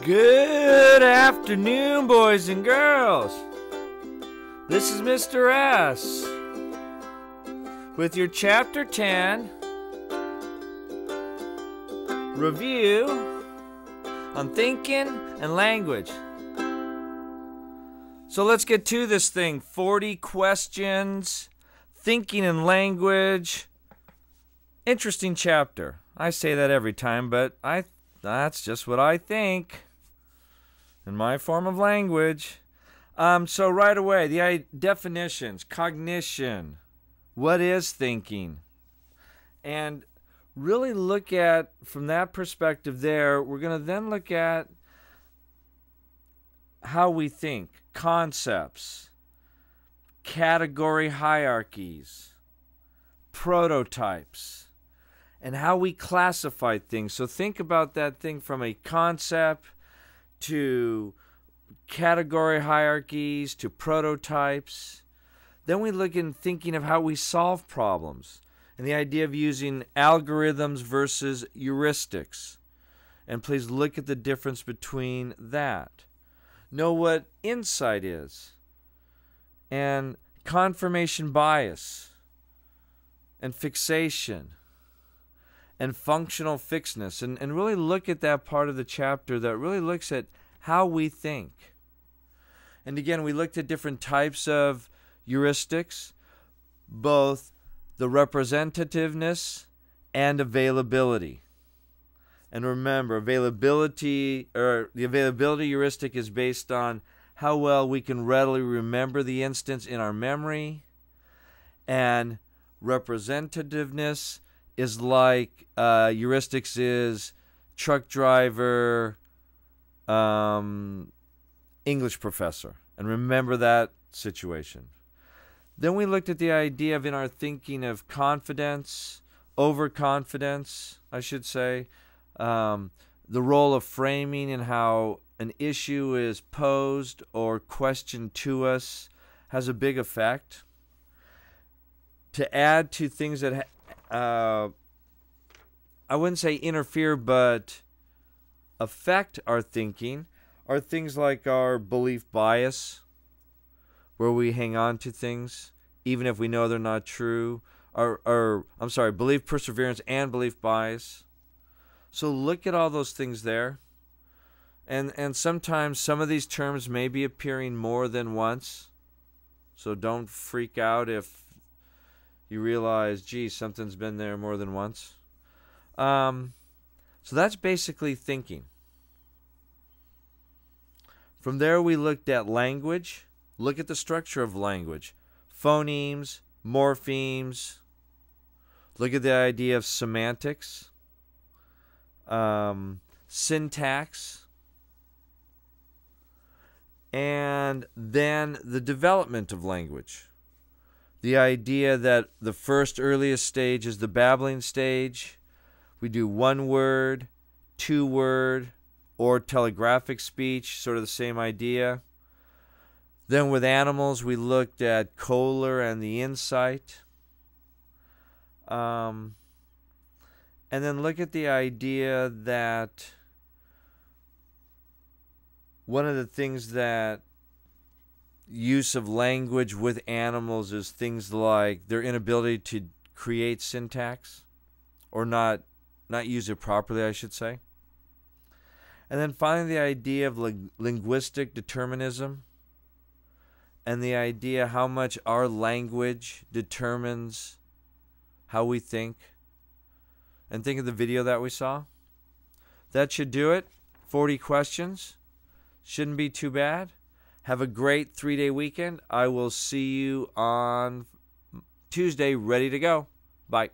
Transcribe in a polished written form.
Good afternoon, boys and girls. This is Mr. S with your Chapter 10 review on thinking and language. So let's get to this thing. 40 questions, thinking and language. Interesting chapter. I say that every time, but that's just what I think in my form of language. So right away, the definitions, cognition, what is thinking? And really look at, from that perspective there, we're going to then look at how we think, concepts, category hierarchies, prototypes, and how we classify things. So think about that thing from a concept to category hierarchies to prototypes. Then we look in thinking of how we solve problems and the idea of using algorithms versus heuristics. And please look at the difference between that. Know what insight is, and confirmation bias, and fixation, and functional fixedness, and really look at that part of the chapter that really looks at how we think. And again, we looked at different types of heuristics, both the representativeness and availability. And remember, the availability heuristic is based on how well we can readily remember the instance in our memory. And representativeness is like heuristics is truck driver, English professor. And remember that situation. Then we looked at the idea of, in our thinking, of confidence, overconfidence, I should say, the role of framing and how an issue is posed or questioned to us has a big effect. To add to things that I wouldn't say interfere, but affect our thinking, are things like our belief bias, where we hang on to things even if we know they're not true, belief perseverance and belief bias. So look at all those things there. And sometimes some of these terms may be appearing more than once. So don't freak out if you realize, gee, something's been there more than once. So that's basically thinking. From there, we looked at language. Look at the structure of language. Phonemes, morphemes. Look at the idea of semantics. Syntax. And then the development of language. The idea that the first earliest stage is the babbling stage. We do one word, two word, or telegraphic speech, sort of the same idea. Then with animals, we looked at Kohler and the insight. And then look at the idea that one of the things that use of language with animals is things like their inability to create syntax, or not use it properly, I should say. And then finally, the idea of linguistic determinism, and the idea how much our language determines how we think. And think of the video that we saw. That should do it. 40 questions. Shouldn't be too bad. Have a great 3-day weekend. I will see you on Tuesday, ready to go. Bye.